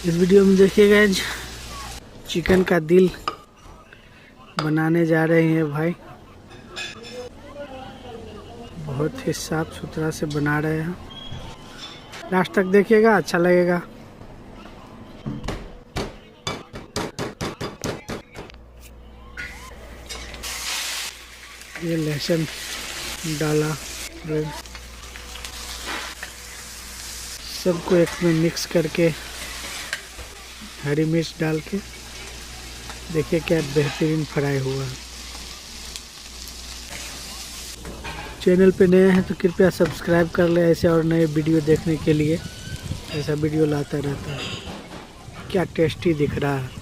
इस वीडियो में देखिएगा चिकन का दिल बनाने जा रहे हैं भाई। बहुत ही साफ सुथरा से बना रहे हैं। लास्ट तक देखिएगा, अच्छा लगेगा। ये लहसुन डाला, सबको एक में मिक्स करके हरी मिर्च डाल के देखिए क्या बेहतरीन फ्राई हुआ। चैनल पे नए हैं तो कृपया सब्सक्राइब कर ले, ऐसे और नए वीडियो देखने के लिए। ऐसा वीडियो लाता रहता है। क्या टेस्टी दिख रहा है।